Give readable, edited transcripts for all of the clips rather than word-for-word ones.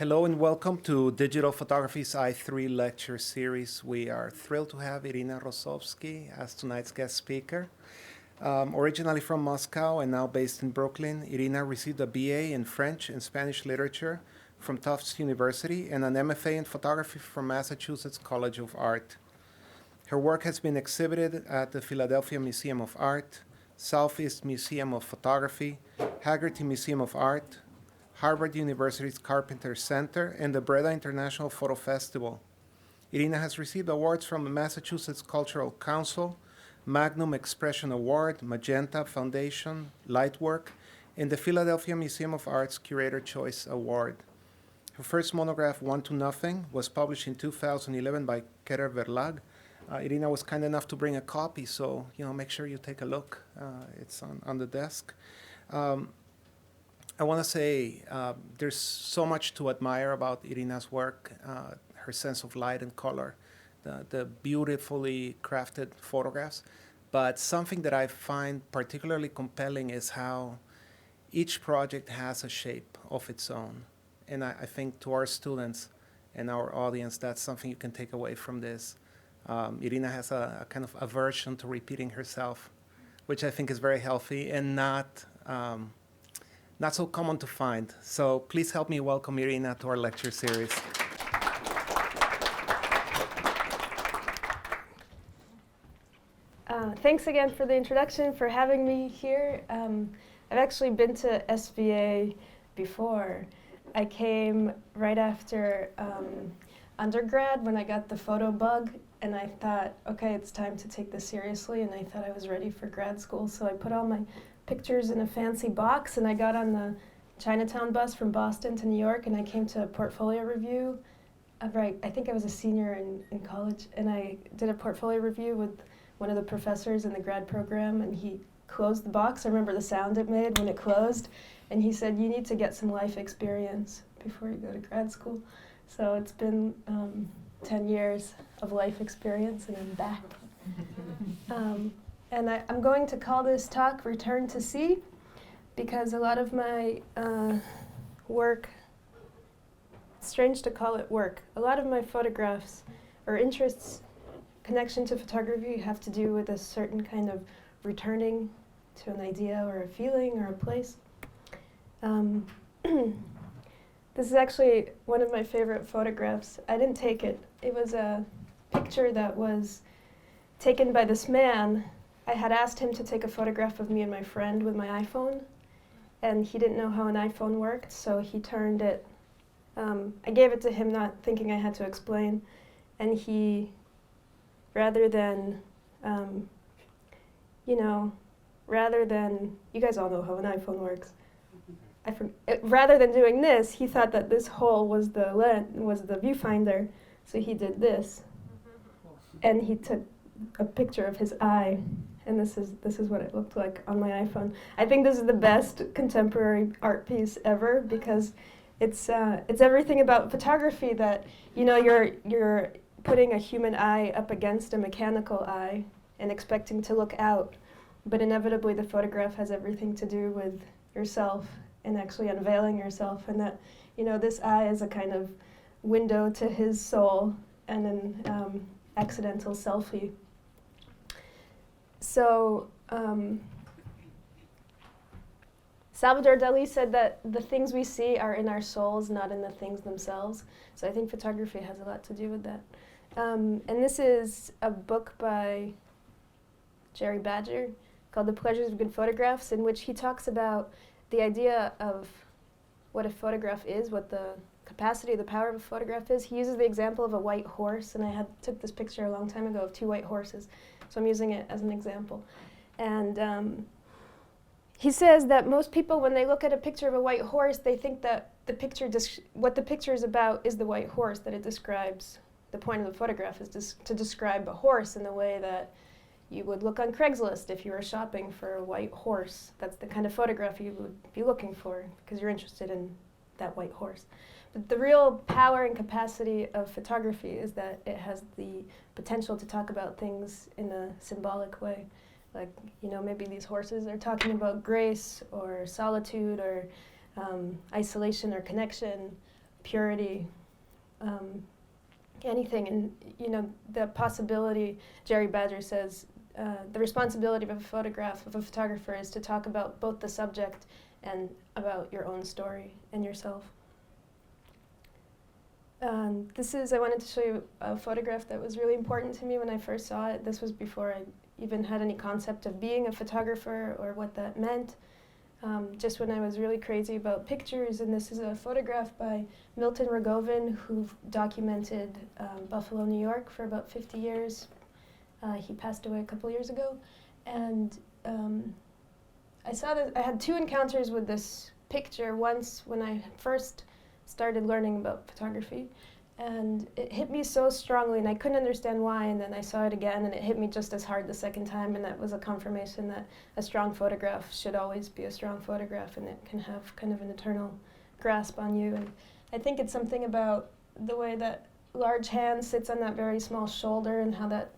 Hello and welcome to Digital Photography's I3 lecture series. We are thrilled to have Irina Rosovsky as tonight's guest speaker. Originally from Moscow and now based in Brooklyn, Irina received a BA in French and Spanish literature from Tufts University and an MFA in photography from Massachusetts College of Art. Her work has been exhibited at the Philadelphia Museum of Art, Southeast Museum of Photography, Haggerty Museum of Art, Harvard University's Carpenter Center, and the Breda International Photo Festival. Irina has received awards from the Massachusetts Cultural Council, Magnum Expression Award, Magenta Foundation, Lightwork, and the Philadelphia Museum of Art's Curator Choice Award. Her first monograph, One to Nothing, was published in 2011 by Keter Verlag. Irina was kind enough to bring a copy, so make sure you take a look. It's on the desk. I want to say there's so much to admire about Irina's work, her sense of light and color, the beautifully crafted photographs. But something that I find particularly compelling is how each project has a shape of its own. And I think to our students and our audience, that's something you can take away from this. Irina has a kind of aversion to repeating herself, which I think is very healthy and not so common to find. So please help me welcome Irina to our lecture series. Thanks again for the introduction, for having me here. I've actually been to SVA before. I came right after undergrad when I got the photo bug, and I thought, okay, it's time to take this seriously, and I thought I was ready for grad school, so I put all my pictures in a fancy box, and I got on the Chinatown bus from Boston to New York, and I came to a portfolio review. I think I was a senior in college, and I did a portfolio review with one of the professors in the grad program, and he closed the box. I remember the sound it made when it closed, and he said, you need to get some life experience before you go to grad school. So it's been 10 years of life experience, and I'm back. And I'm going to call this talk Return to Sea, because a lot of my work, it's strange to call it work, a lot of my photographs or interests, connection to photography have to do with a certain kind of returning to an idea or a feeling or a place. This is actually one of my favorite photographs. I didn't take it. It was a picture that was taken by this man. I had asked him to take a photograph of me and my friend with my iPhone, and he didn't know how an iPhone worked, so he turned it. I gave it to him not thinking I had to explain, and he, rather than, you guys all know how an iPhone works. Rather than doing this, he thought that this hole was the viewfinder, so he did this, and he took a picture of his eye. And this is what it looked like on my iPhone. I think this is the best contemporary art piece ever, because it's everything about photography that you're putting a human eye up against a mechanical eye and expecting to look out, but inevitably the photograph has everything to do with yourself and actually unveiling yourself, and that this eye is a kind of window to his soul and an accidental selfie. So Salvador Dali said that the things we see are in our souls, not in the things themselves. So I think photography has a lot to do with that. And this is a book by Jerry Badger called The Pleasures of Good Photographs, in which he talks about the idea of what a photograph is, what the capacity, the power of a photograph is. He uses the example of a white horse, and I took this picture a long time ago of two white horses. So I'm using it as an example. And he says that most people, when they look at a picture of a white horse, they think that what the picture is about is the white horse, that it describes, the point of the photograph is to describe a horse in the way that you would look on Craigslist if you were shopping for a white horse. That's the kind of photograph you would be looking for, because you're interested in that white horse. But the real power and capacity of photography is that it has the potential to talk about things in a symbolic way. Like, maybe these horses are talking about grace or solitude or isolation or connection, purity, anything. And, you know, the possibility, Jerry Badger says, the responsibility of a photograph, of a photographer, is to talk about both the subject and about your own story and yourself. I wanted to show you a photograph that was really important to me when I first saw it. This was before I even had any concept of being a photographer or what that meant. Just when I was really crazy about pictures, and this is a photograph by Milton Rogovin, who documented Buffalo, New York for about 50 years. He passed away a couple years ago, and I saw that I had two encounters with this picture. Once when I first started learning about photography, and it hit me so strongly, and I couldn't understand why, and then I saw it again, and it hit me just as hard the second time, and that was a confirmation that a strong photograph should always be a strong photograph, and it can have kind of an eternal grasp on you. And I think it's something about the way that large hand sits on that very small shoulder, and how that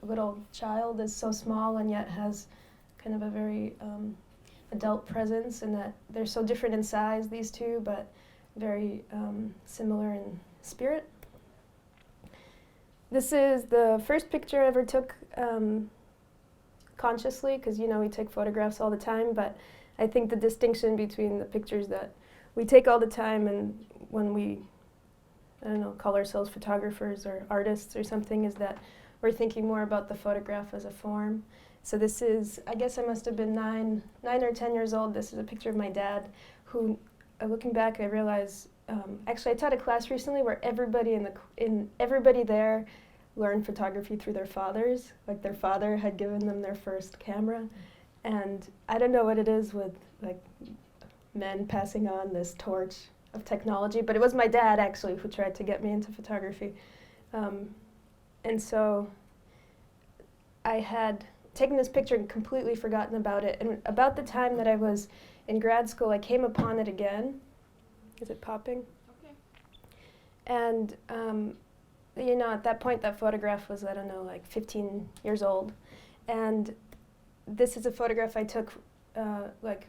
little child is so small and yet has kind of a very adult presence, and that they're so different in size, these two, but very similar in spirit. This is the first picture I ever took consciously, because, you know, we take photographs all the time, but I think the distinction between the pictures that we take all the time and when we, I don't know, call ourselves photographers or artists or something, is that we're thinking more about the photograph as a form. So this is, I guess I must have been 9 or 10 years old. This is a picture of my dad, who, looking back, I realize, actually I taught a class recently where everybody there learned photography through their fathers. Like, their father had given them their first camera. And I don't know what it is with, like, men passing on this torch of technology, but it was my dad, actually, who tried to get me into photography. And so I had taken this picture and completely forgotten about it. And about the time that I was in grad school, I came upon it again. Is it popping? Okay. And, you know, at that point, that photograph was, I don't know, like 15 years old. And this is a photograph I took, like,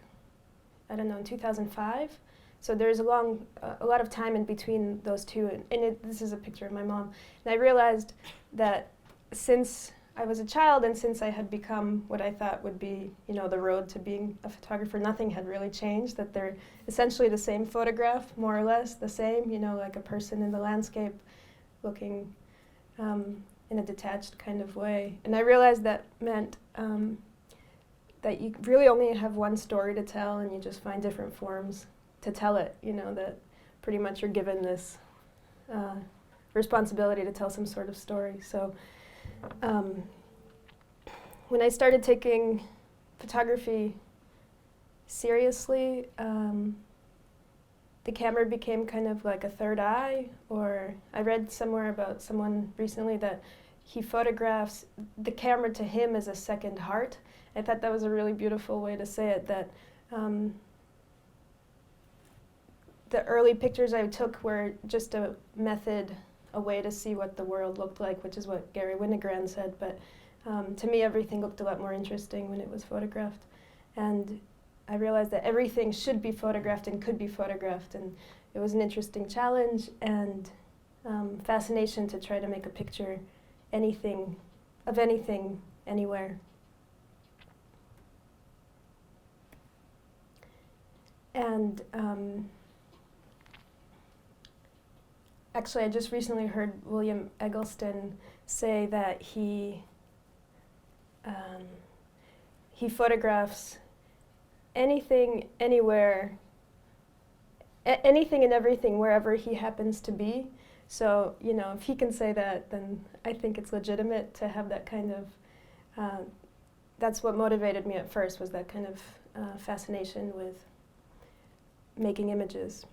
I don't know, in 2005. So there's a lot of time in between those two. And this is a picture of my mom. And I realized that since I was a child, and since I had become what I thought would be, you know, the road to being a photographer, nothing had really changed, that they're essentially the same photograph, more or less the same, you know, like a person in the landscape looking in a detached kind of way. And I realized that meant that you really only have one story to tell, and you just find different forms to tell it, you know, that pretty much you're given this responsibility to tell some sort of story. So when I started taking photography seriously, the camera became kind of like a third eye. Or I read somewhere about someone recently that he photographs the camera to him as a second heart. I thought that was a really beautiful way to say it, that the early pictures I took were just a method, a way to see what the world looked like, which is what Gary Winogrand said. But to me, everything looked a lot more interesting when it was photographed. And I realized that everything should be photographed and could be photographed. And it was an interesting challenge and fascination to try to make a picture of anything, anywhere. And actually, I just recently heard William Eggleston say that he photographs anything, anywhere, anything and everything wherever he happens to be. So, you know, if he can say that, then I think it's legitimate to have that kind of, that's what motivated me at first, was that kind of fascination with making images.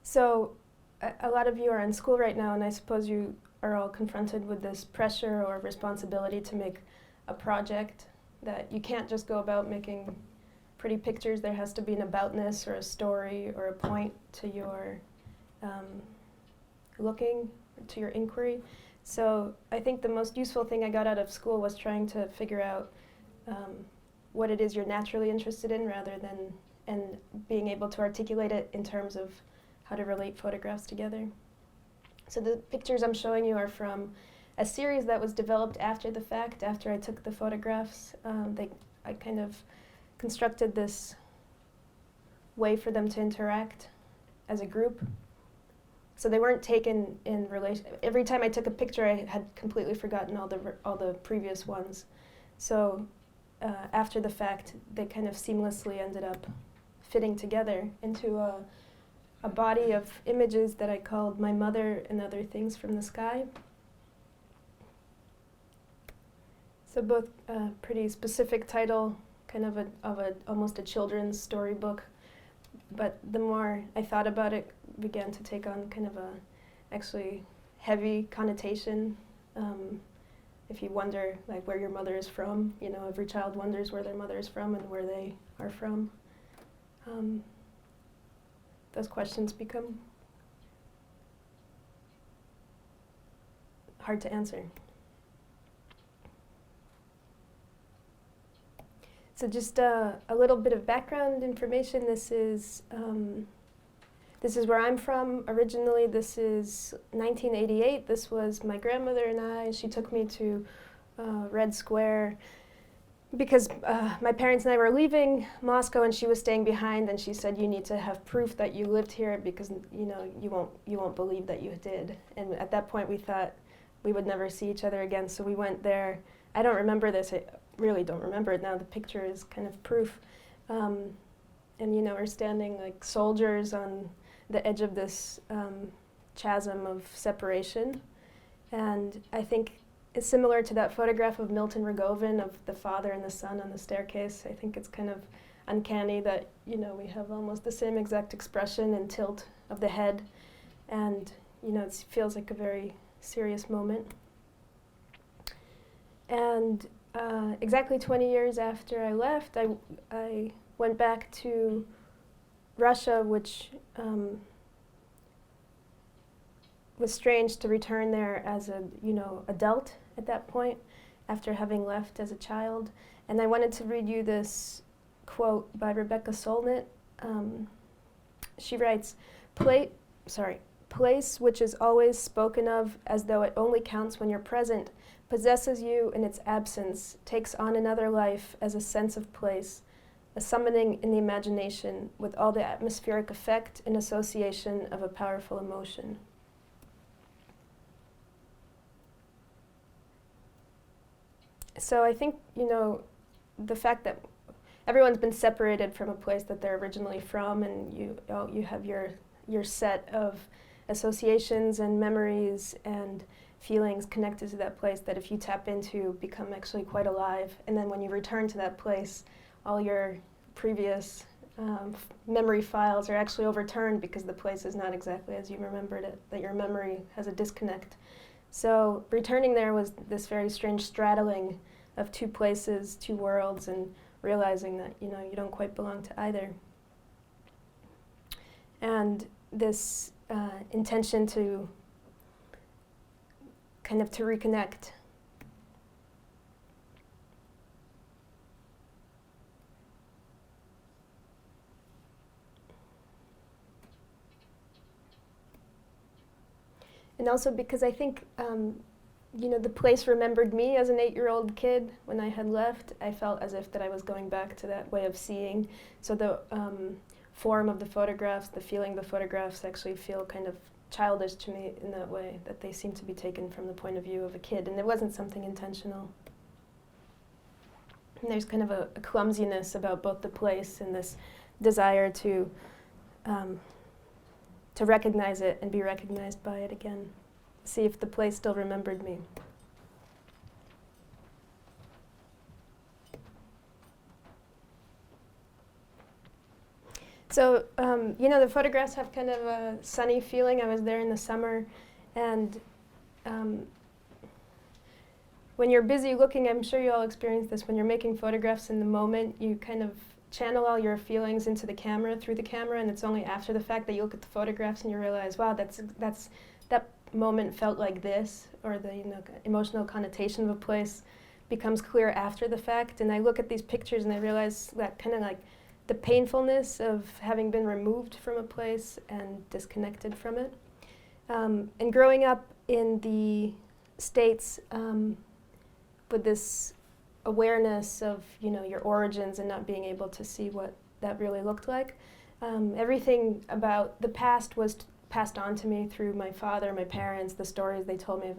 So a lot of you are in school right now, and I suppose you are all confronted with this pressure or responsibility to make a project, that you can't just go about making pretty pictures. There has to be an aboutness or a story or a point to your looking, to your inquiry. So I think the most useful thing I got out of school was trying to figure out what it is you're naturally interested in, rather than and being able to articulate it in terms of how to relate photographs together. So the pictures I'm showing you are from a series that was developed after the fact, after I took the photographs. I kind of constructed this way for them to interact as a group. So they weren't taken in relation. Every time I took a picture, I had completely forgotten all the previous ones. So after the fact, they kind of seamlessly ended up fitting together into a body of images that I called My Mother and Other Things from the Sky. So both pretty specific title, kind of almost a children's storybook. But the more I thought about it, began to take on kind of a actually heavy connotation. If you wonder like where your mother is from, you know, every child wonders where their mother is from and where they are from. Those questions become hard to answer. So just a little bit of background information. This is where I'm from. Originally, this is 1988. This was my grandmother and I. She took me to Red Square because my parents and I were leaving Moscow, and she was staying behind. And she said, "You need to have proof that you lived here because you know you won't believe that you did." And at that point, we thought we would never see each other again. So we went there. I don't remember this. I really don't remember it now. The picture is kind of proof. And you know, we're standing like soldiers on the edge of this chasm of separation. And I think it's similar to that photograph of Milton Rogovin of the father and the son on the staircase. I think it's kind of uncanny that, you know, we have almost the same exact expression and tilt of the head. And, you know, it feels like a very serious moment. And exactly 20 years after I left, I went back to Russia, which was strange to return there as a adult at that point, after having left as a child. And I wanted to read you this quote by Rebecca Solnit. She writes, "Place which is always spoken of as though it only counts when you're present, possesses you in its absence, takes on another life as a sense of place, a summoning in the imagination with all the atmospheric effect and association of a powerful emotion." So I think, you know, the fact that everyone's been separated from a place that they're originally from, and you have your set of associations and memories and feelings connected to that place that if you tap into become actually quite alive. And then when you return to that place, all your previous memory files are actually overturned because the place is not exactly as you remembered it, that your memory has a disconnect. So returning there was this very strange straddling of two places, two worlds, and realizing that, you know, you don't quite belong to either. And this intention to kind of to reconnect. And also because I think, you know, the place remembered me as an 8-year-old kid. When I had left, I felt as if that I was going back to that way of seeing. So the form of the photographs, the feeling of the photographs actually feel kind of childish to me in that way, that they seem to be taken from the point of view of a kid, and it wasn't something intentional. And there's kind of a clumsiness about both the place and this desire to recognize it and be recognized by it again. See if the place still remembered me. So, you know, the photographs have kind of a sunny feeling. I was there in the summer, and when you're busy looking, I'm sure you all experience this, when you're making photographs in the moment, you kind of channel all your feelings into the camera, through the camera, and it's only after the fact that you look at the photographs and you realize, wow, that moment felt like this, or the, you know, emotional connotation of a place becomes clear after the fact. And I look at these pictures and I realize that kind of like the painfulness of having been removed from a place and disconnected from it. And growing up in the States with this awareness of, your origins and not being able to see what that really looked like. Everything about the past was passed on to me through my father, my parents, the stories they told me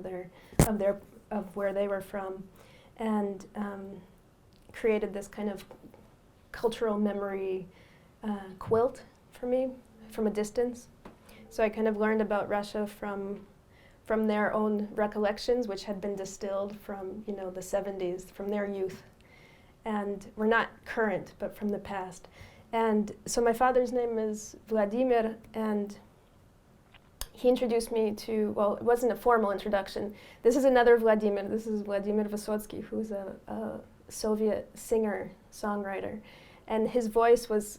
of where they were from, and created this kind of cultural memory quilt for me from a distance. So I kind of learned about Russia from their own recollections, which had been distilled from the 70s, from their youth, and were not current, but from the past. And so my father's name is Vladimir, and he introduced me to, well, it wasn't a formal introduction. This is another Vladimir. This is Vladimir Vysotsky, who's a Soviet singer-songwriter. And his voice was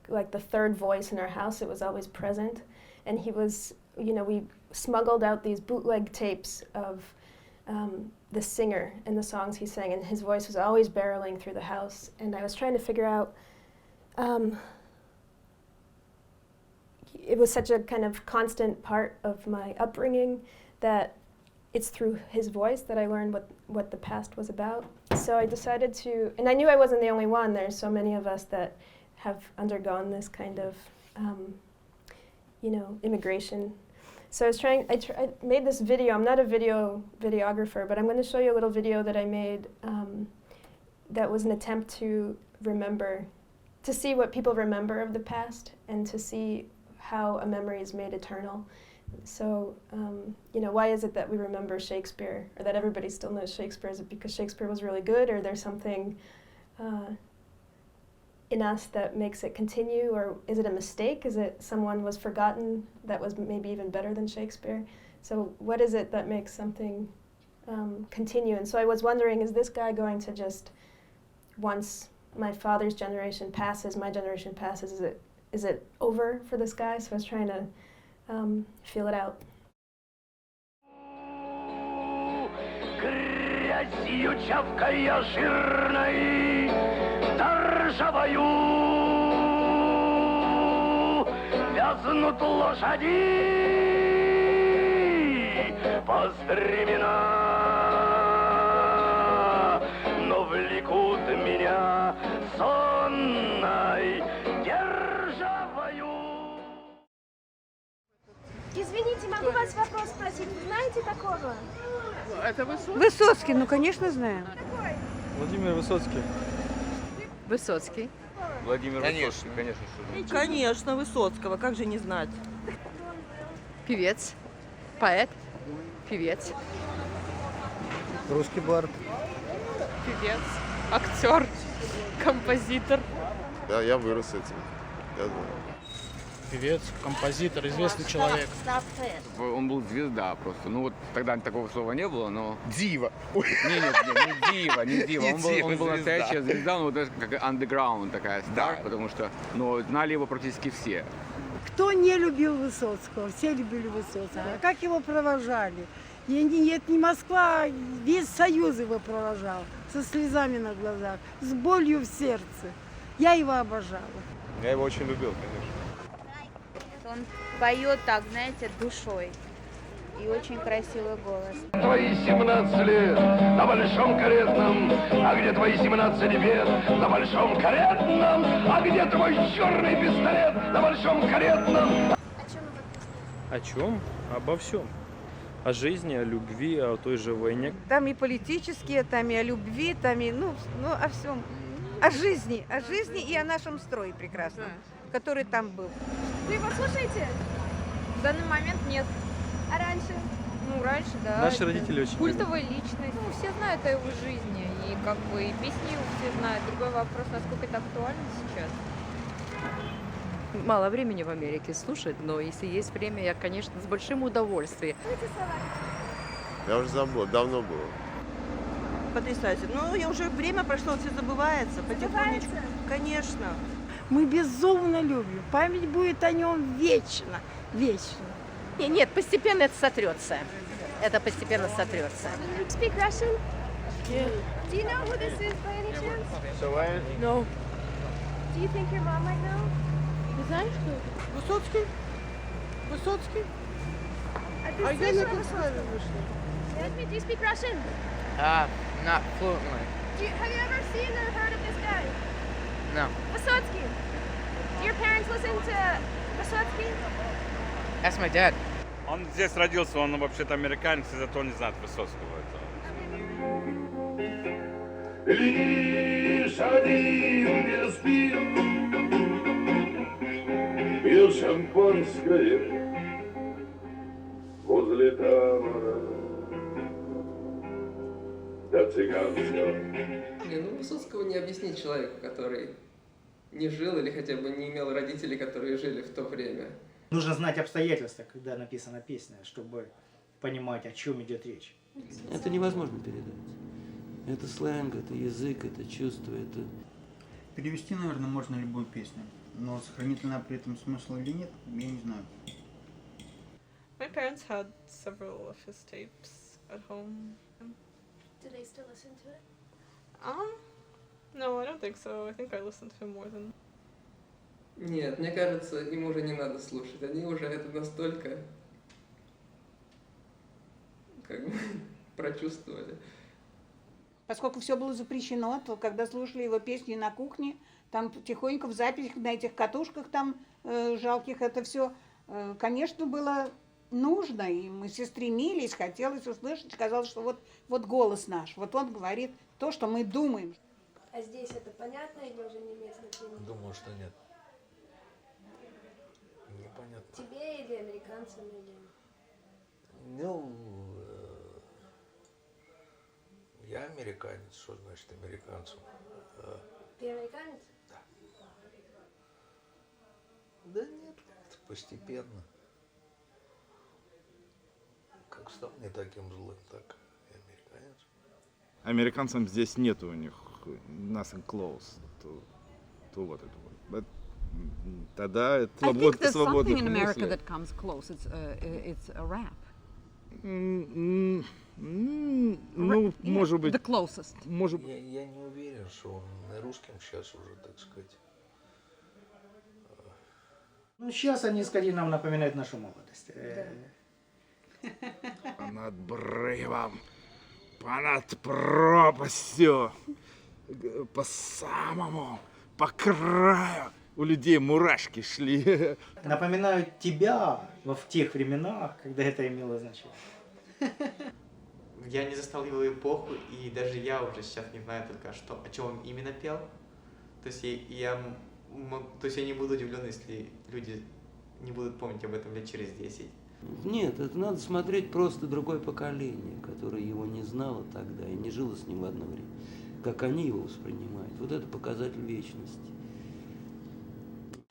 like the third voice in our house. It was always present. And he was, we smuggled out these bootleg tapes of the singer and the songs he sang, and his voice was always barreling through the house. And I was trying to figure out, it was such a kind of constant part of my upbringing that it's through his voice that I learned what the past was about. So I decided to, and I knew I wasn't the only one. There's so many of us that have undergone this kind of, immigration. So I made this video. I'm not a videographer, but I'm going to show you a little video that I made that was an attempt to remember, to see what people remember of the past and to see how a memory is made eternal. So, why is it that we remember Shakespeare, or that everybody still knows Shakespeare? Is it because Shakespeare was really good, or there's something in us that makes it continue, or is it a mistake? Is it someone was forgotten that was maybe even better than Shakespeare? So what is it that makes something continue? And so I was wondering, is this guy going to just, once my father's generation passes, my generation passes, is it over for this guy? So I was trying to feel it out. Грязью чавкая жирной, торжавою вязнут лошади по стремена, но влекут меня сонной державою. Извините, могу вас вопрос спросить? Вы знаете такого? Это Высоцкий? Высоцкий, ну, конечно, знаем. Владимир Высоцкий. Высоцкий. Владимир Высоцкий, конечно. Конечно, Высоцкого, как же не знать. Певец, поэт, певец. Русский бард. Певец, актер, композитор. Да, я вырос с этим. Я знаю. Певец, композитор, известный человек. Он был звезда просто. Ну вот тогда такого слова не было, но... Дива. Не дива. Он был настоящая звезда, но вот даже как underground такая стар, потому что знали его практически все. Кто не любил Высоцкого? Все любили Высоцкого. А как его провожали? И нет, не Москва, весь Союз его провожал. Со слезами на глазах, с болью в сердце. Я его обожала. Я его очень любил, конечно. Он поет так, знаете, душой. И очень красивый голос. Твои 17 лет на большом каретном, а где твои 17 лет на большом каретном, а где твой черный пистолет на большом каретном? О чем? Обо всем. О жизни, о любви, о той же войне. Там и политические, там и о любви, там и, о всем. О жизни и о нашем строе прекрасном, который там был. Вы его слушаете? В данный момент нет. А раньше? Раньше, да. Наши родители очень Культовая личность. Все знают о его жизни. И и песни его все знают. Другой вопрос, насколько это актуально сейчас. Мало времени в Америке слушать, но если есть время, я, конечно, с большим удовольствием. Я уже забыл, давно было. Потрясающе. Я уже время прошло, все забывается. Потихонечку. Конечно. Мы безумно любим. Память будет о нем вечно. Нет, постепенно это сотрется. Это постепенно сотрется. Speak Russian? Yeah. Do you know who this is by any chance? So, No. Do you think your mom might know? Ты знаешь, что это? Высоцкий? Высоцкий? А А я на Константине вышла. Excuse me, do you speak Russian? Not fluently. Have you ever seen or heard of this guy? No. Vysotsky. Do your parents listen to Vysotsky? That's my dad. Он здесь родился, он вообще-то американец, и зато не знает Высоцкого. Лишь один не спит, пил шампанское возле табора до цыганского. Высоцкого не объяснить человеку, который не жил или хотя бы не имел родителей, которые жили в то время. Нужно знать обстоятельства, когда написана песня, чтобы понимать, о чем идет речь. Это невозможно передать. Это сленг, это язык, это чувство, это... Перевести, наверное, можно любую песню, но сохранит ли она при этом смысл или нет, я не знаю. My parents had several of his tapes at home. Do they still listen to it? No, I don't think so. I think I listened to him more than... Нет, мне кажется, им уже не надо слушать. Они уже это настолько как бы прочувствовали. Поскольку все было запрещено, то когда слушали его песни на кухне, там тихонько в записях на этих катушках там жалких, это все, конечно, было нужно, и мы все стремились, хотелось услышать, казалось, что вот голос наш, вот он говорит то, что мы думаем. А здесь это понятно или уже не имеет значения? Думаю, что нет. Непонятно. Тебе или американцам, или... Ну, я американец, что значит американцам? Ты американец? Да. Да нет, как-то постепенно. Как стал не таким злым, так и американец. Американцам здесь нет у них nothing close to вот это вот. But тогда это свободных something in America мыслей. that comes close. It's a rap. Ну, может быть. The closest. Может... Я не уверен, что он на русском сейчас уже, так сказать. Ну, сейчас они скорее нам напоминают нашу молодость. Понад брывом, понад пропастью, по самому, по краю. У людей мурашки шли. Напоминают тебя в тех временах, когда это имело значение. Я не застал его эпоху, и даже я уже сейчас не знаю только, о чем он именно пел. То есть я не буду удивлен, если люди не будут помнить об этом лет через 10. Нет, это надо смотреть просто другое поколение, которое его не знало тогда и не жило с ним в одно время. Как они его воспринимают. Вот это показатель вечности.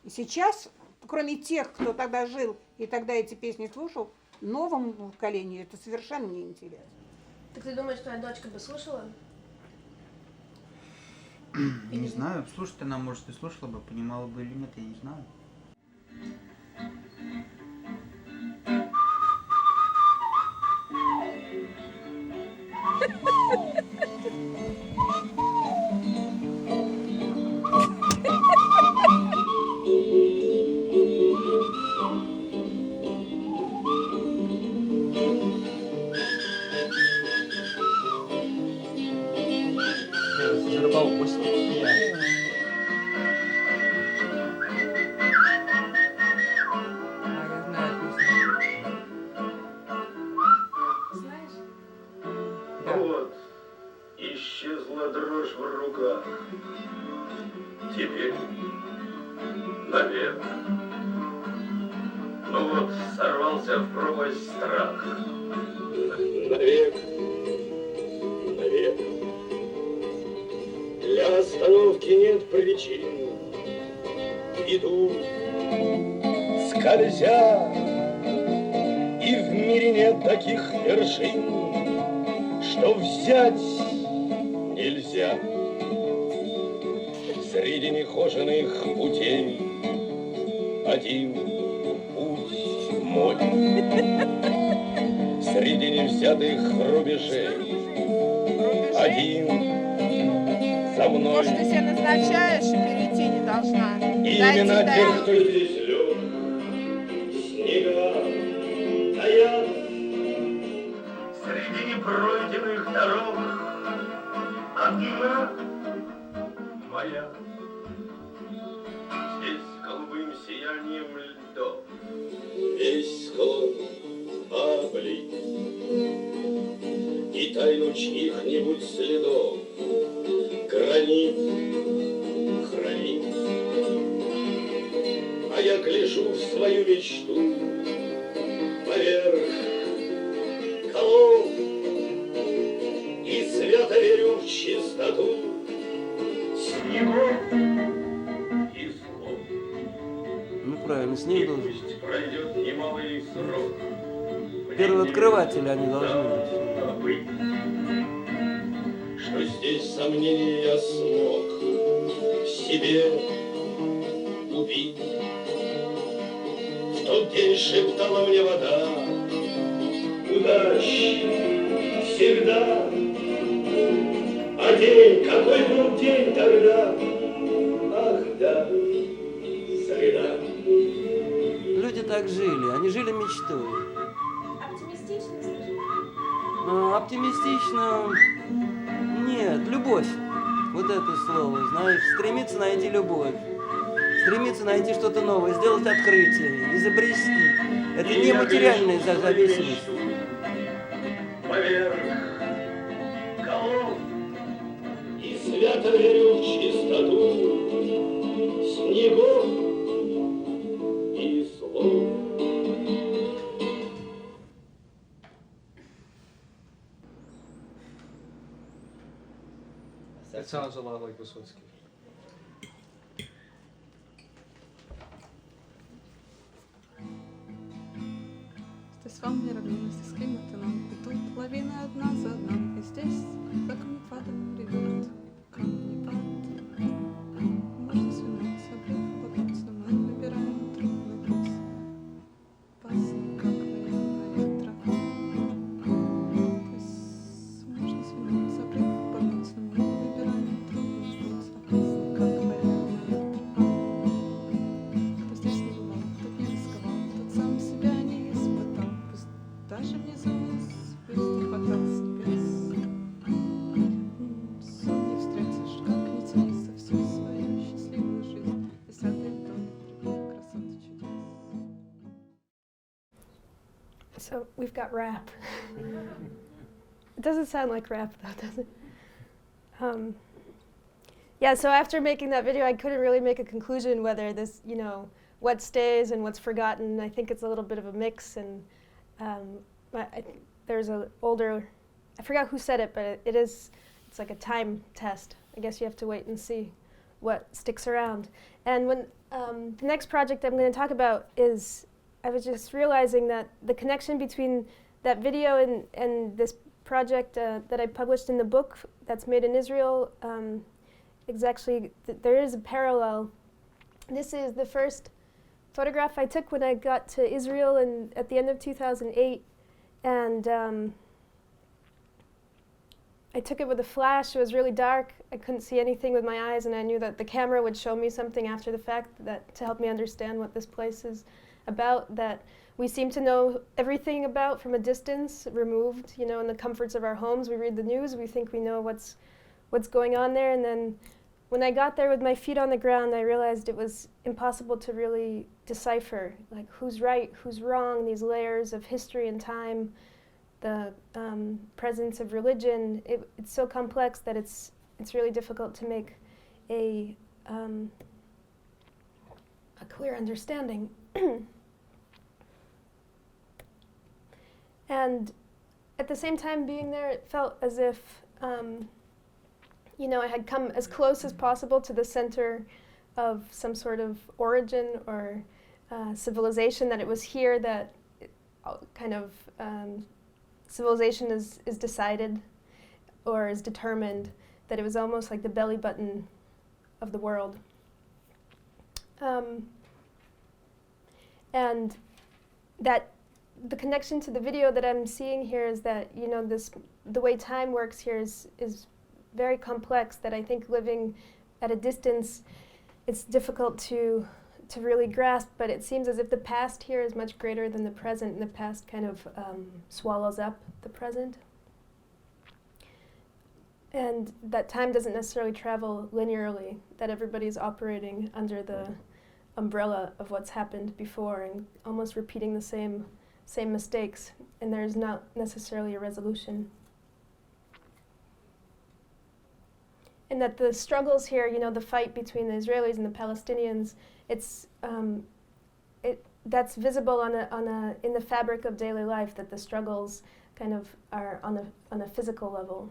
И сейчас, кроме тех, кто тогда жил и тогда эти песни слушал, новому поколению это совершенно неинтересно. Так ты думаешь, твоя дочка бы слушала? Не знаю, слушать она, может, и слушала бы, понимала бы или нет, я не знаю. Вот, исчезла дрожь в руках. Теперь навек. Ну вот, сорвался в пропасть страх. Навек, навек. Для остановки нет причин. Иду, скользя, и в мире нет таких вершин, что взять нельзя. Среди нехоженных путей один путь мой. Среди невзятых рубежей один со мной. То, что ты себе назначаешь, и перейти не должна. Именно тех, кто здесь лег, снега таят. Среди непройденных дорог одна моя. Здесь голубым сиянием льдов весь склон облит, и тайну чьих-нибудь следов гранит хранит. А я гляжу в свою мечту поверх голов и свято верю в чистоту снегов и слов. Ну правильно, снег должен. Пусть пройдет немалый срок. Первооткрыватели они должны быть. Что здесь сомнений я смог в себе убить. В тот день шептала мне вода: удачи всегда. А день, какой был день тогда? Ах да, среда. Люди так жили, они жили мечтой. Оптимистично, скажи. Оптимистично... Нет, любовь. Вот это слово, знаешь, стремиться найти любовь. Стремиться найти что-то новое, сделать открытие, изобрести. Это не материальная зависимость. Поверх голов и свято верю в чистоту снегов и слов. That sounds a lot like Высоцкий. Здесь волны равнинности с климатом, и тут лавины одна за одной, и здесь за камнепадом ревет камнепад. Можно свернуться в обрыв, но мы выбираем трудный путь. Пасны, как военная тропа. То есть можно свернуться в обрыв, но мы выбираем трудный путь. Опасный, как военная тропа. Кто здесь не бывал, тот не рисковал, тот сам себя не испытал. Пусть даже внизу звезды хватал с небес. Сон не встретишь, как не тяни за всю свою счастливую жизнь. Десятый вдоль красоты чудес. So we've got rap. It doesn't sound like rap though, does it? Yeah, so after making that video, I couldn't really make a conclusion whether this, you know, what stays and what's forgotten. I think it's a little bit of a mix, and there's an older, I forgot who said it, but it's like a time test. I guess you have to wait and see what sticks around. And when the next project I'm going to talk about is, I was just realizing that the connection between that video and this project that I published in the book that's made in Israel is actually, there is a parallel. This is the first photograph I took when I got to Israel at the end of 2008, and I took it with a flash. It was really dark. I couldn't see anything with my eyes, and I knew that the camera would show me something after the fact that to help me understand what this place is about, that we seem to know everything about from a distance, removed, you know, in the comforts of our homes. We read the news, we think we know what's going on there, and then when I got there with my feet on the ground, I realized it was impossible to really decipher, like who's right, who's wrong, these layers of history and time, the presence of religion. It's so complex that it's really difficult to make a clear understanding. And at the same time being there, it felt as if you know, I had come as close as possible to the center of some sort of origin or civilization, that it was here that kind of civilization is decided or is determined, that it was almost like the belly button of the world. And that the connection to the video that I'm seeing here is that, you know, the way time works here is very complex that I think living at a distance, it's difficult to really grasp, but it seems as if the past here is much greater than the present, and the past kind of swallows up the present. And that time doesn't necessarily travel linearly, that everybody's operating under the umbrella of what's happened before and almost repeating the same mistakes, and there's not necessarily a resolution. And that the struggles here, the fight between the Israelis and the Palestinians, that's visible in the fabric of daily life, that the struggles kind of are on a physical level.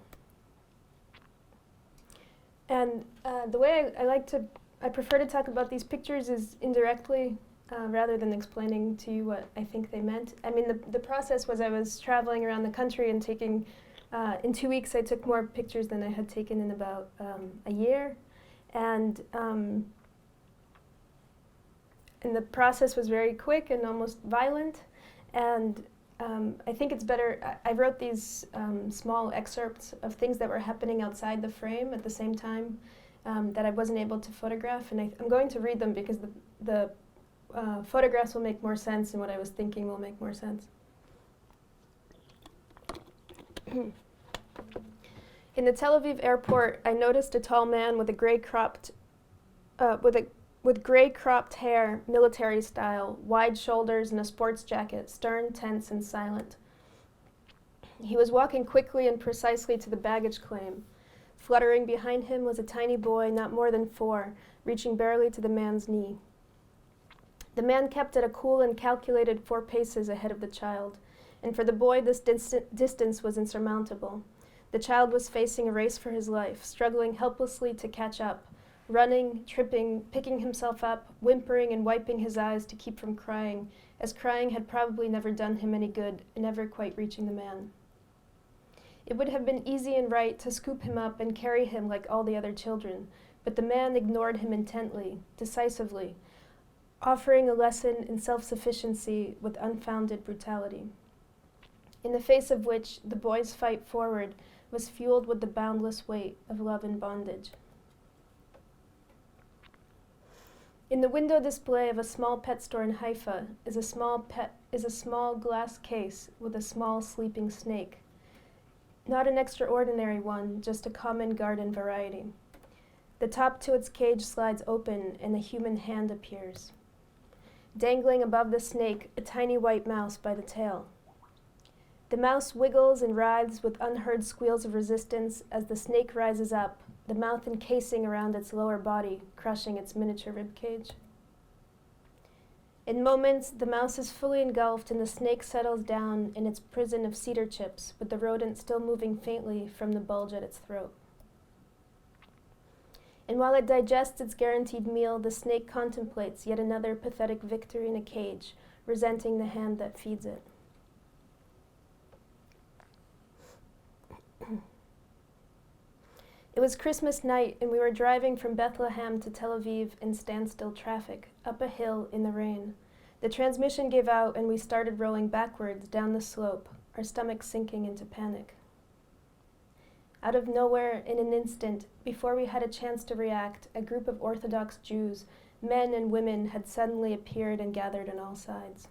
And the way I prefer to talk about these pictures is indirectly, rather than explaining to you what I think they meant. I mean, the process was I was traveling around the country and taking, in 2 weeks I took more pictures than I had taken in about a year. And the process was very quick and almost violent. And I think it's better, I wrote these small excerpts of things that were happening outside the frame at the same time that I wasn't able to photograph. And I'm going to read them because the photographs will make more sense and what I was thinking will make more sense. In the Tel Aviv airport, I noticed a tall man with gray cropped hair, military style, wide shoulders and a sports jacket, stern, tense, and silent. He was walking quickly and precisely to the baggage claim. Fluttering behind him was a tiny boy, not more than 4, reaching barely to the man's knee. The man kept at a cool and calculated 4 paces ahead of the child, and for the boy this distance was insurmountable. The child was facing a race for his life, struggling helplessly to catch up, running, tripping, picking himself up, whimpering and wiping his eyes to keep from crying, as crying had probably never done him any good, never quite reaching the man. It would have been easy and right to scoop him up and carry him like all the other children, but the man ignored him intently, decisively, offering a lesson in self-sufficiency with unfounded brutality, in the face of which the boy's fight forward was fueled with the boundless weight of love and bondage. In the window display of a small pet store in Haifa is a small glass case with a small sleeping snake. Not an extraordinary one, just a common garden variety. The top to its cage slides open and a human hand appears. Dangling above the snake, a tiny white mouse by the tail. The mouse wiggles and writhes with unheard squeals of resistance as the snake rises up, the mouth encasing around its lower body, crushing its miniature ribcage. In moments, the mouse is fully engulfed and the snake settles down in its prison of cedar chips, with the rodent still moving faintly from the bulge at its throat. And while it digests its guaranteed meal, the snake contemplates yet another pathetic victory in a cage, resenting the hand that feeds it. It was Christmas night, and we were driving from Bethlehem to Tel Aviv in standstill traffic, up a hill in the rain. The transmission gave out, and we started rolling backwards down the slope, our stomachs sinking into panic. Out of nowhere, in an instant, before we had a chance to react, a group of Orthodox Jews, men and women, had suddenly appeared and gathered on all sides.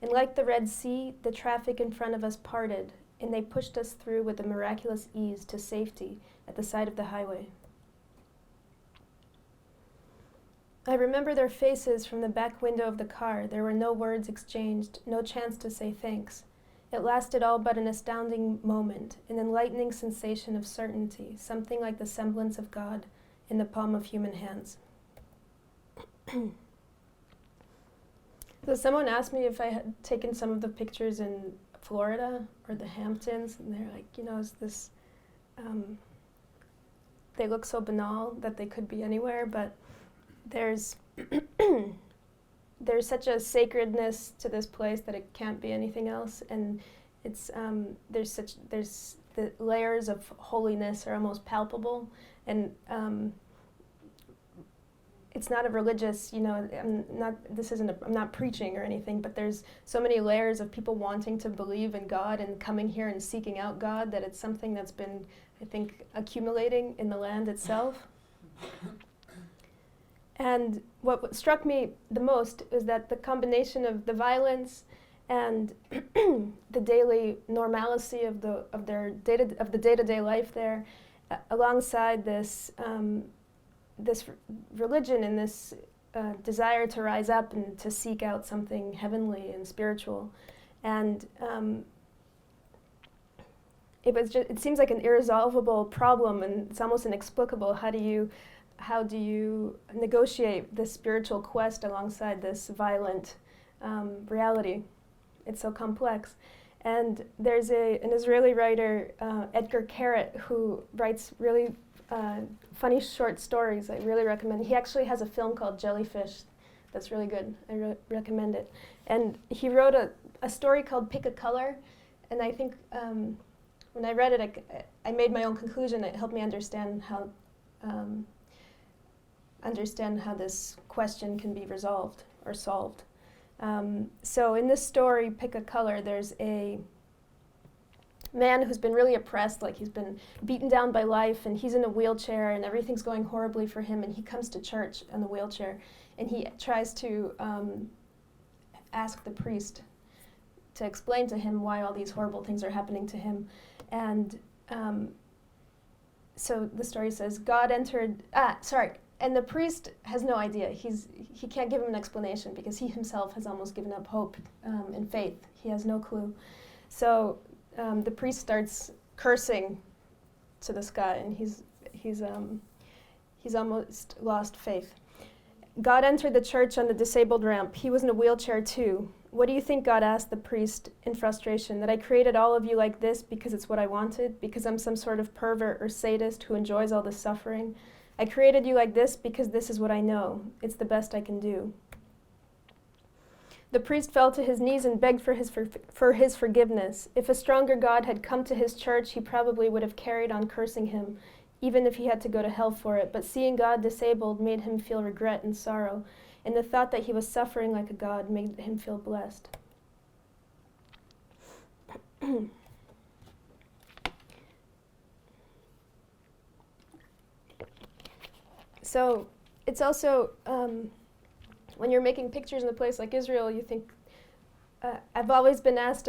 And like the Red Sea, the traffic in front of us parted, and they pushed us through with a miraculous ease to safety at the side of the highway. I remember their faces from the back window of the car. There were no words exchanged, no chance to say thanks. It lasted all but an astounding moment, an enlightening sensation of certainty, something like the semblance of God in the palm of human hands. So someone asked me if I had taken some of the pictures in Florida or the Hamptons, and they're like, is this, they look so banal that they could be anywhere, but there's such a sacredness to this place that it can't be anything else, and it's there's the layers of holiness are almost palpable, and it's not a religious, I'm not preaching or anything, but there's so many layers of people wanting to believe in God and coming here and seeking out God that it's something that's been, I think, accumulating in the land itself. And what struck me the most is that the combination of the violence and the daily normalcy of the day-to-day life there, alongside this religion and this desire to rise up and to seek out something heavenly and spiritual, and it seems like an irresolvable problem, and it's almost inexplicable. How do you negotiate this spiritual quest alongside this violent reality? It's so complex. And there's an Israeli writer, Edgar Carrot, who writes really funny short stories. I really recommend. He actually has a film called Jellyfish that's really good. I recommend it. And he wrote a story called Pick a Color, and I think when I read it, I made my own conclusion. It helped me understand how this question can be resolved or solved. So in this story, Pick a Color, there's a man who's been really oppressed, like he's been beaten down by life, and he's in a wheelchair, and everything's going horribly for him, and he comes to church in the wheelchair, and he tries to ask the priest to explain to him why all these horrible things are happening to him. And so the story says, and the priest has no idea. He can't give him an explanation because he himself has almost given up hope and faith. He has no clue. So the priest starts cursing to the sky, and he's almost lost faith. God entered the church on the disabled ramp. He was in a wheelchair too. What do you think God asked the priest in frustration? That I created all of you like this because it's what I wanted? Because I'm some sort of pervert or sadist who enjoys all this suffering? I created you like this because this is what I know. It's the best I can do. The priest fell to his knees and begged for his forgiveness. If a stronger God had come to his church, he probably would have carried on cursing him, even if he had to go to hell for it. But seeing God disabled made him feel regret and sorrow, and the thought that he was suffering like a God made him feel blessed. So it's also, when you're making pictures in a place like Israel, you think, I've always been asked,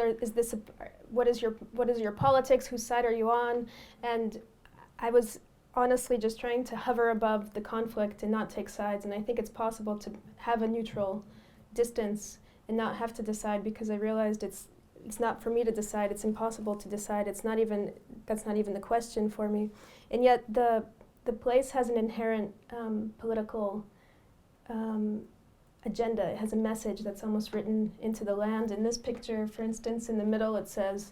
what is your politics, whose side are you on? And I was honestly just trying to hover above the conflict and not take sides, and I think it's possible to have a neutral distance and not have to decide, because I realized it's not for me to decide, it's impossible to decide, that's not even the question for me. And yet the place has an inherent political agenda. It has a message that's almost written into the land. In this picture, for instance, in the middle it says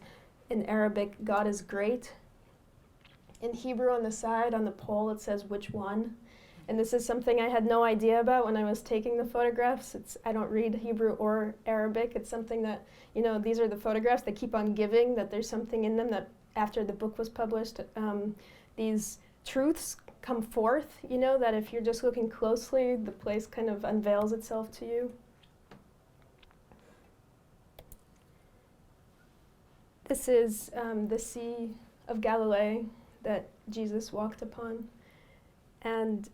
in Arabic, God is great. In Hebrew on the side, on the pole, it says which one. And this is something I had no idea about when I was taking the photographs. I don't read Hebrew or Arabic. It's something that, these are the photographs that keep on giving, that there's something in them that after the book was published, these truths come forth, that if you're just looking closely, the place kind of unveils itself to you. This is the Sea of Galilee that Jesus walked upon. And,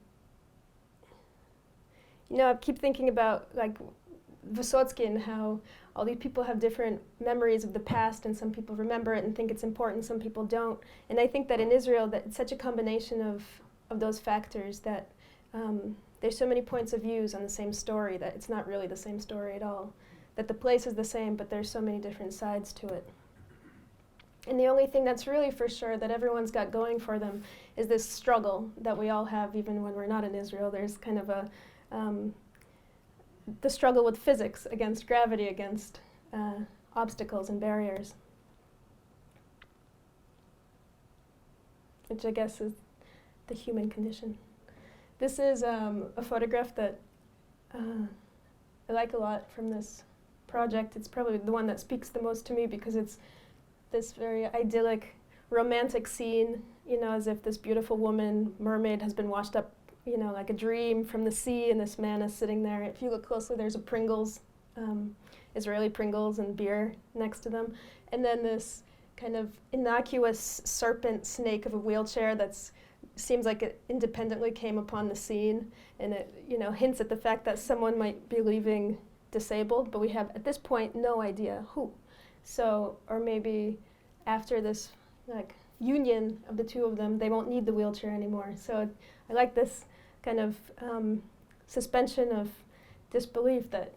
I keep thinking about, Vysotsky and how all these people have different memories of the past, and some people remember it and think it's important, some people don't. And I think that in Israel, that it's such a combination of those factors that there's so many points of views on the same story that it's not really the same story at all. That the place is the same, but there's so many different sides to it. And the only thing that's really for sure that everyone's got going for them is this struggle that we all have, even when we're not in Israel. There's kind of the struggle with physics against gravity, against obstacles and barriers, which I guess is the human condition. This is a photograph that I like a lot from this project. It's probably the one that speaks the most to me because it's this very idyllic, romantic scene, as if this beautiful woman, mermaid, has been washed up you know, like a dream from the sea, and this man is sitting there. If you look closely, there's a Pringles, Israeli Pringles and beer next to them. And then this kind of innocuous serpent snake of a wheelchair that's seems like it independently came upon the scene, and it, you know, hints at the fact that someone might be leaving disabled, but we have at this point no idea who. So, or maybe after this like union of the two of them, they won't need the wheelchair anymore. So I like this kind of suspension of disbelief that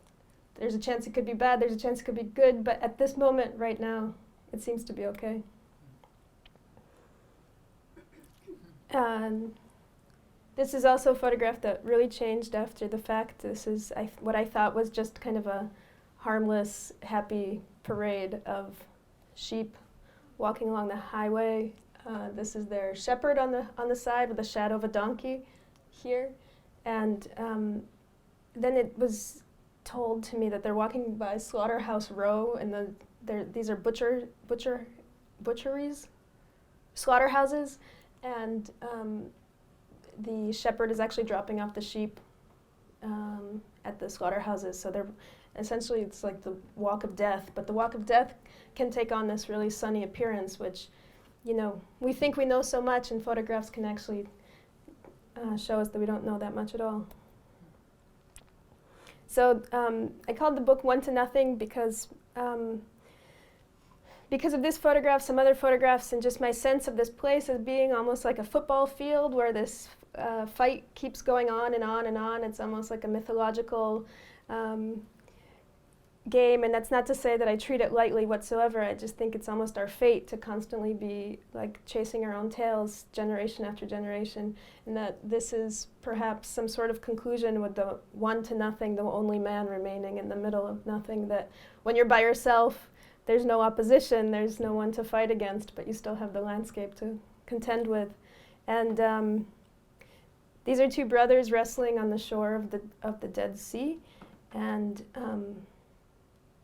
there's a chance it could be bad, there's a chance it could be good, but at this moment right now, it seems to be okay. This is also a photograph that really changed after the fact. This is what I thought was just kind of a harmless, happy parade of sheep walking along the highway. This is their shepherd on the side with the shadow of a donkey here. And then it was told to me that they're walking by Slaughterhouse Row, and these are butcheries, slaughterhouses, and the shepherd is actually dropping off the sheep at the slaughterhouses. So they're essentially, it's like the walk of death, but the walk of death can take on this really sunny appearance, which, you know, we think we know so much, and photographs can actually show us that we don't know that much at all. So I called the book One to Nothing because of this photograph, some other photographs, and just my sense of this place as being almost like a football field where this fight keeps going on and on and on. It's almost like a mythological game, and that's not to say that I treat it lightly whatsoever. I just think it's almost our fate to constantly be like chasing our own tails generation after generation, and that this is perhaps some sort of conclusion with the one to nothing, the only man remaining in the middle of nothing, that when you're by yourself, there's no opposition, there's no one to fight against, but you still have the landscape to contend with. And these are two brothers wrestling on the shore of the Dead Sea, and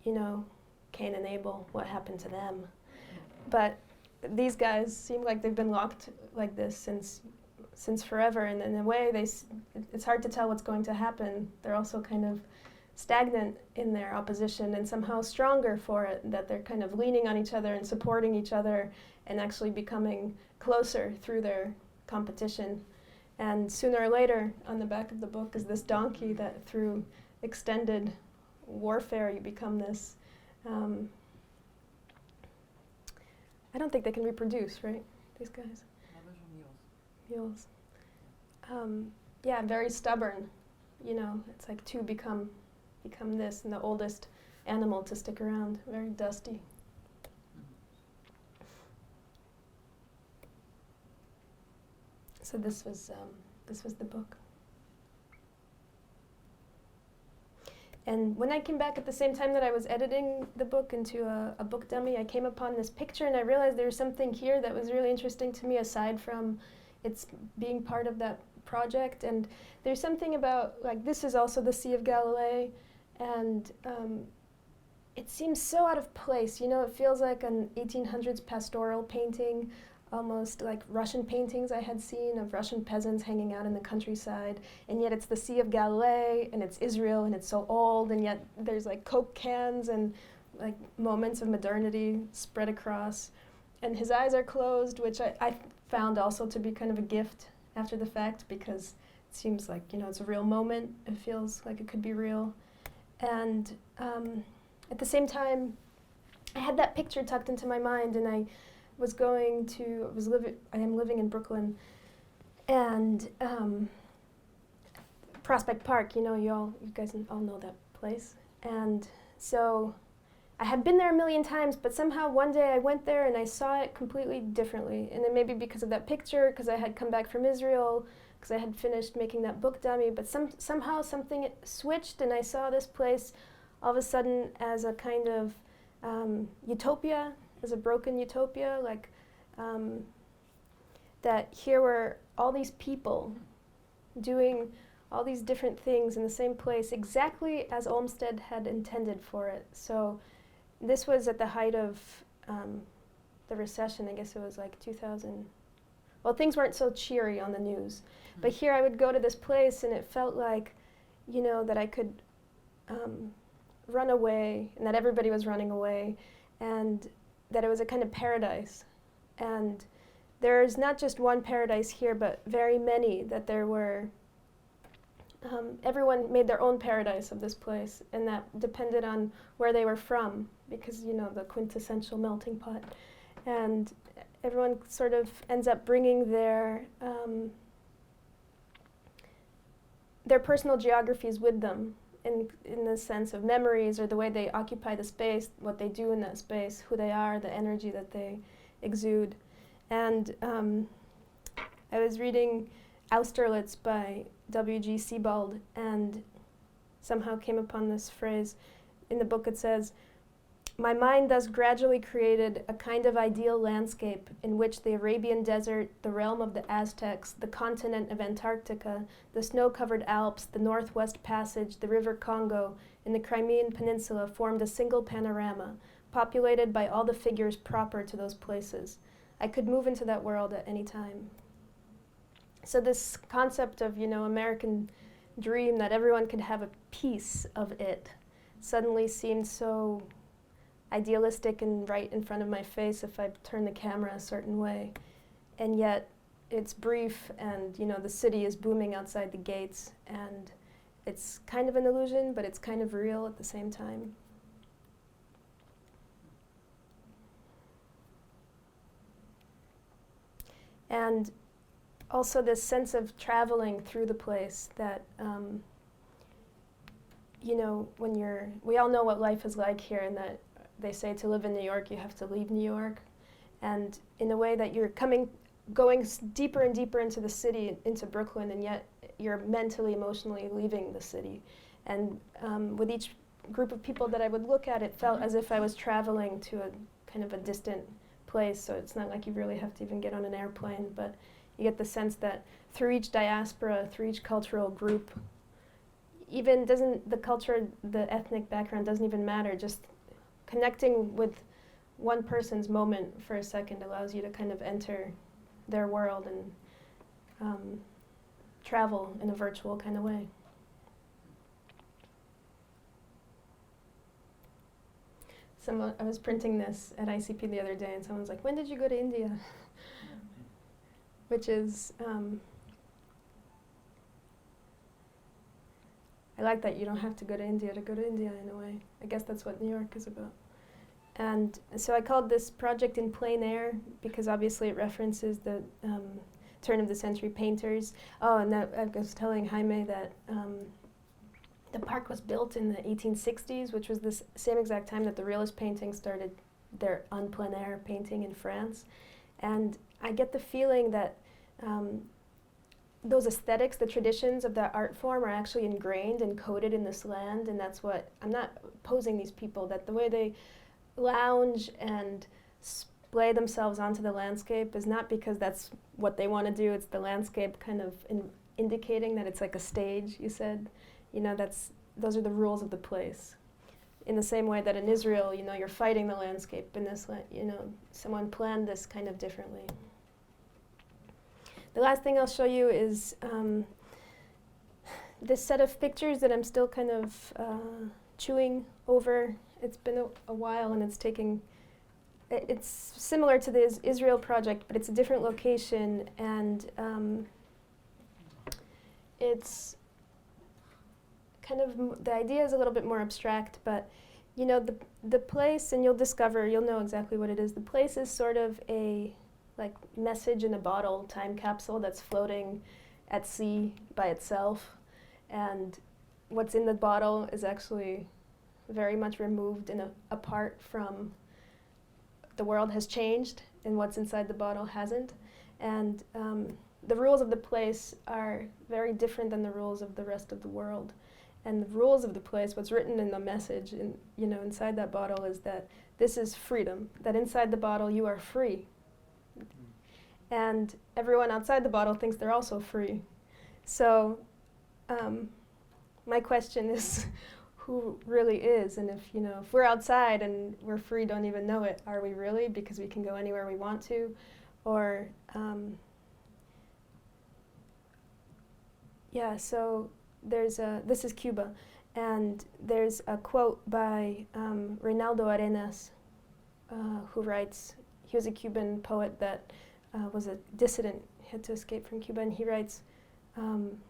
you know, Cain and Abel, what happened to them? But these guys seem like they've been locked like this since forever, and in a way, it's hard to tell what's going to happen. They're also kind of stagnant in their opposition and somehow stronger for it, that they're kind of leaning on each other and supporting each other and actually becoming closer through their competition. And sooner or later, on the back of the book is this donkey that through extended warfare, you become this, I don't think they can reproduce, right, these guys? Mules. Yeah, very stubborn, you know, it's like two become this, and the oldest animal to stick around, very dusty. So this was the book. And when I came back at the same time that I was editing the book into a book dummy, I came upon this picture, and I realized there was something here that was really interesting to me aside from its being part of that project. And there's something about, like, this is also the Sea of Galilee, and it seems so out of place. You know, it feels like an 1800s pastoral painting, almost like Russian paintings I had seen of Russian peasants hanging out in the countryside, and yet it's the Sea of Galilee, and it's Israel, and it's so old, and yet there's like Coke cans and like moments of modernity spread across. And his eyes are closed, which I found also to be kind of a gift after the fact, because it seems like, you know, it's a real moment. It feels like it could be real. And at the same time, I had that picture tucked into my mind, and I am living in Brooklyn, and Prospect Park, you know, you guys all know that place. And so I had been there a million times, but somehow one day I went there and I saw it completely differently. And then maybe because of that picture, because I had come back from Israel, because I had finished making that book dummy, but somehow something switched, and I saw this place all of a sudden as a kind of utopia, as a broken utopia, like that here were all these people doing all these different things in the same place, exactly as Olmsted had intended for it. So this was at the height of the recession. I guess it was like 2000, well, things weren't so cheery on the news. But here I would go to this place and it felt like, you know, that I could run away and that everybody was running away and that it was a kind of paradise. And there's not just one paradise here, but very many, that there were, everyone made their own paradise of this place, and that depended on where they were from, because, you know, the quintessential melting pot. And everyone sort of ends up bringing their personal geographies with them, in the sense of memories or the way they occupy the space, what they do in that space, who they are, the energy that they exude. And I was reading Austerlitz by W.G. Sebald and somehow came upon this phrase. In the book it says, "My mind thus gradually created a kind of ideal landscape in which the Arabian desert, the realm of the Aztecs, the continent of Antarctica, the snow-covered Alps, the Northwest Passage, the River Congo, and the Crimean Peninsula formed a single panorama, populated by all the figures proper to those places. I could move into that world at any time." So this concept of, you know, American dream, that everyone could have a piece of it, suddenly seemed so idealistic and right in front of my face if I turn the camera a certain way. And yet it's brief, and, you know, the city is booming outside the gates, and it's kind of an illusion, but it's kind of real at the same time. And also this sense of traveling through the place, that, you know, we all know what life is like here, and that they say to live in New York, you have to leave New York. And in a way that you're going deeper and deeper into the city, into Brooklyn, and yet you're mentally, emotionally leaving the city. And with each group of people that I would look at, it felt as if I was traveling to a kind of a distant place. So it's not like you really have to even get on an airplane, but you get the sense that through each diaspora, through each cultural group, even the culture, the ethnic background doesn't even matter, just connecting with one person's moment for a second allows you to kind of enter their world and travel in a virtual kind of way. I was printing this at ICP the other day, and someone was like, "When did you go to India?" Which is, I like that you don't have to go to India in a way. I guess that's what New York is about. And so I called this project In Plein Air because obviously it references the turn of the century painters. Oh, and I was telling Jaime that the park was built in the 1860s, which was the same exact time that the realist painting started their en plein air painting in France. And I get the feeling that those aesthetics, the traditions of that art form are actually ingrained and coded in this land, and that's what, I'm not opposing these people, that the way they lounge and splay themselves onto the landscape is not because that's what they want to do, it's the landscape kind of indicating that it's like a stage, you said. You know, those are the rules of the place. In the same way that in Israel, you know, you're fighting the landscape in this, you know, someone planned this kind of differently. The last thing I'll show you is this set of pictures that I'm still kind of chewing over. It's been a while, and it's similar to the Israel project, but it's a different location, and it's kind of, the idea is a little bit more abstract, but you know, the place, and you'll know exactly what it is. The place is sort of a like message in a bottle time capsule that's floating at sea by itself, and what's in the bottle is actually very much removed and apart from the world has changed, and what's inside the bottle hasn't. And the rules of the place are very different than the rules of the rest of the world. And the rules of the place, what's written in the message, inside that bottle, is that this is freedom, that inside the bottle you are free. And everyone outside the bottle thinks they're also free. So my question is, who really is? And if we're outside and we're free, don't even know it, are we really? Because we can go anywhere we want to? Or Yeah, so this is Cuba, and there's a quote by Reinaldo Arenas, who writes, he was a Cuban poet that was a dissident, had to escape from Cuba, and he writes, and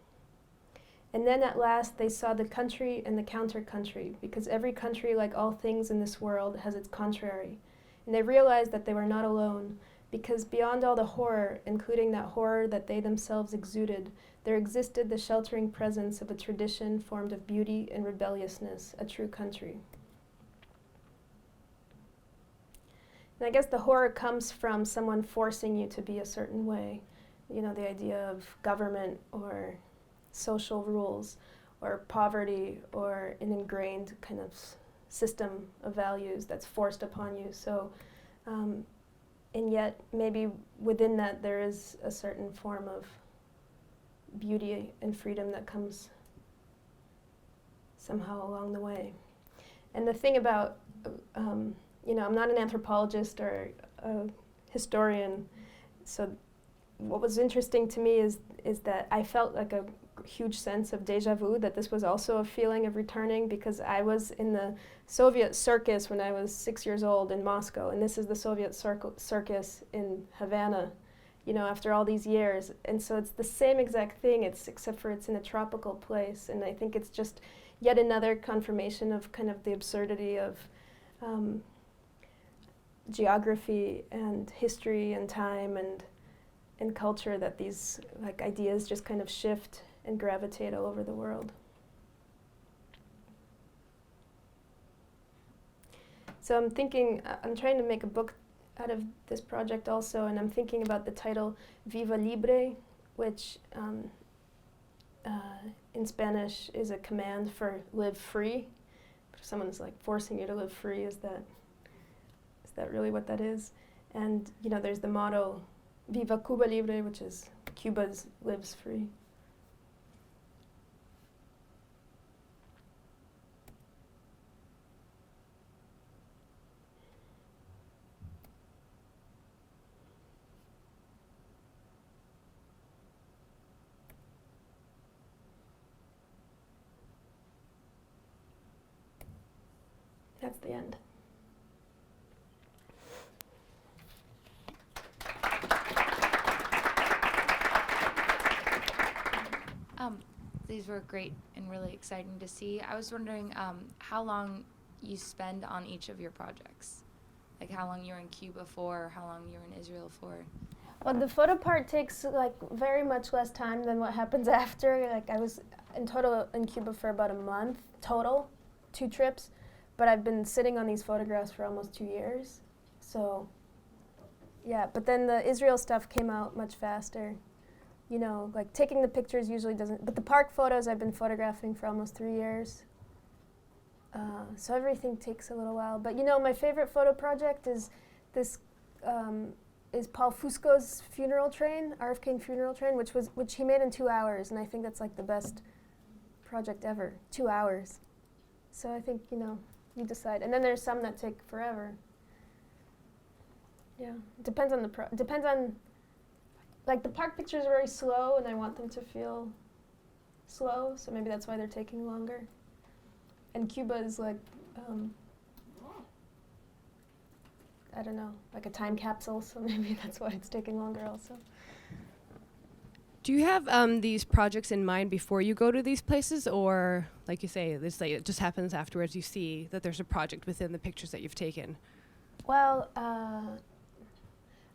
then at last they saw the country and the counter-country, because every country, like all things in this world, has its contrary. And they realized that they were not alone, because beyond all the horror, including that horror that they themselves exuded, there existed the sheltering presence of a tradition formed of beauty and rebelliousness, a true country. And I guess the horror comes from someone forcing you to be a certain way. You know, the idea of government or social rules or poverty or an ingrained kind of system of values that's forced upon you. So, and yet maybe within that there is a certain form of beauty and freedom that comes somehow along the way. And the thing about, you know, I'm not an anthropologist or a historian, so what was interesting to me is that I felt like a huge sense of deja vu, that this was also a feeling of returning, because I was in the Soviet circus when I was 6 years old in Moscow, and this is the Soviet circus in Havana, you know, after all these years. And so it's the same exact thing, except for it's in a tropical place, and I think it's just yet another confirmation of kind of the absurdity of geography and history and time and culture, that these like ideas just kind of shift and gravitate all over the world. So I'm thinking, I'm trying to make a book out of this project also, and I'm thinking about the title Viva Libre, which in Spanish is a command for live free. If someone's like forcing you to live free, is that really what that is? And you know, there's the motto Viva Cuba Libre, which is Cuba lives free. That's the end. These were great and really exciting to see. I was wondering how long you spend on each of your projects. Like how long you're in Cuba for, how long you're in Israel for. Well, the photo part takes like very much less time than what happens after. Like I was in total in Cuba for about a month total, 2 trips, but I've been sitting on these photographs for almost 2 years. So yeah, but then the Israel stuff came out much faster. You know, like taking the pictures usually doesn't, but the park photos I've been photographing for almost 3 years. So everything takes a little while. But you know, my favorite photo project is this, is Paul Fusco's funeral train, RFK funeral train, which he made in 2 hours, and I think that's like the best project ever, 2 hours. So I think, you know, you decide. And then there's some that take forever. Yeah, it depends on depends on, like the park pictures are very slow and I want them to feel slow, so maybe that's why they're taking longer. And Cuba is like, I don't know, like a time capsule, so maybe that's why it's taking longer also. Do you have these projects in mind before you go to these places, or like you say, it just happens afterwards, you see that there's a project within the pictures that you've taken? Well,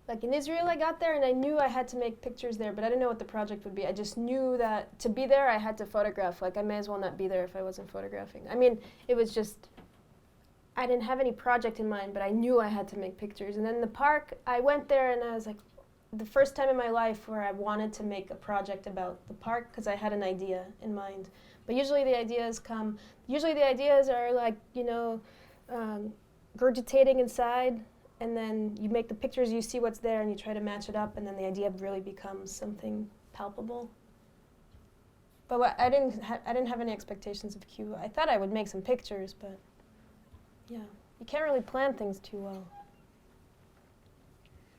like in Israel I got there and I knew I had to make pictures there, but I didn't know what the project would be. I just knew that to be there I had to photograph. Like I may as well not be there if I wasn't photographing. I mean, it was just, I didn't have any project in mind, but I knew I had to make pictures. And then the park, I went there and I was like, the first time in my life where I wanted to make a project about the park because I had an idea in mind. But usually the ideas are like, you know, gurgitating inside, and then you make the pictures, you see what's there, and you try to match it up, and then the idea really becomes something palpable. But I didn't have any expectations of Cuba. I thought I would make some pictures, but yeah, you can't really plan things too well.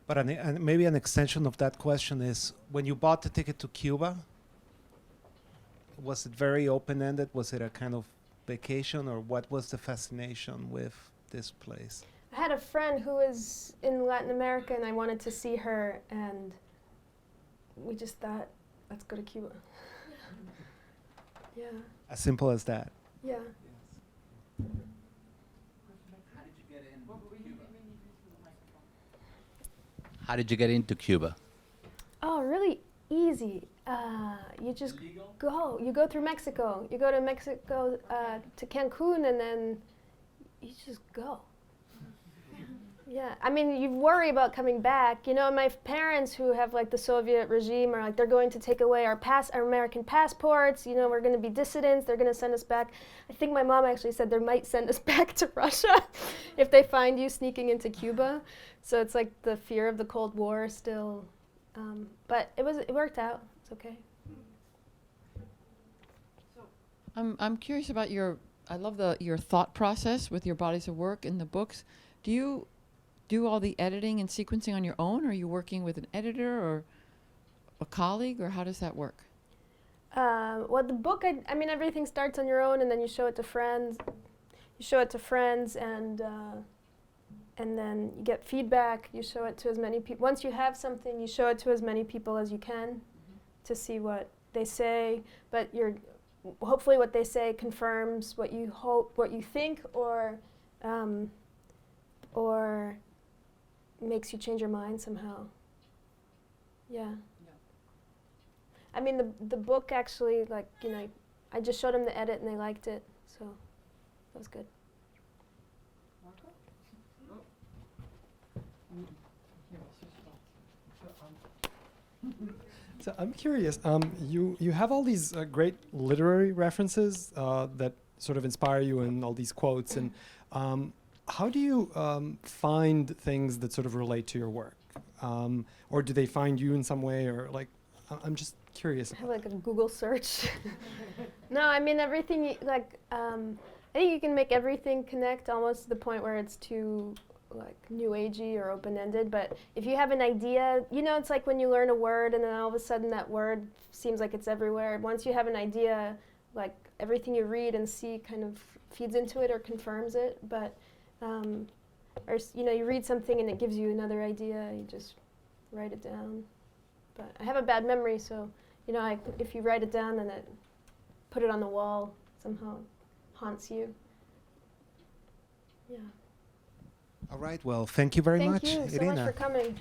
But maybe an extension of that question is, when you bought the ticket to Cuba, was it very open-ended? Was it a kind of vacation, or what was the fascination with this place? I had a friend who was in Latin America, and I wanted to see her, and we just thought, let's go to Cuba. Yeah. As simple as that. Yeah. How did you get into Cuba? Oh, really easy. You just go. You go through Mexico. You go to Mexico to Cancun, and then you just go. Yeah, I mean, you worry about coming back. You know, my parents who have like the Soviet regime are like, they're going to take away our American passports. You know, we're going to be dissidents. They're going to send us back. I think my mom actually said they might send us back to Russia if they find you sneaking into Cuba. So it's like the fear of the Cold War still. But it worked out. It's okay. I'm curious about I love your thought process with your bodies of work in the books. Do you do all the editing and sequencing on your own, or are you working with an editor or a colleague, or how does that work? Well, the book, I mean, everything starts on your own, and then you show it to friends. You show it to friends, and then you get feedback. You show it to as many people. Once you have something, you show it to as many people as you can to see what they say. But hopefully what they say confirms what you think, or makes you change your mind somehow. Yeah. I mean, the book actually, like, you know, I just showed them the edit and they liked it, so that was good. So I'm curious. You have all these great literary references that sort of inspire you, and all these quotes. And how do you find things that sort of relate to your work, or do they find you in some way, or like? I'm just curious. I have like a Google search. No, I mean everything. I think you can make everything connect almost to the point where it's too like new agey or open-ended. But if you have an idea, you know, it's like when you learn a word and then all of a sudden that word seems like it's everywhere. Once you have an idea, like everything you read and see kind of feeds into it or confirms it. But or you know, you read something and it gives you another idea. You just write it down. But I have a bad memory, so you know, if you write it down, then put it on the wall somehow haunts you. Yeah. All right. Well, thank you very much, Thank you so Irina. much for coming.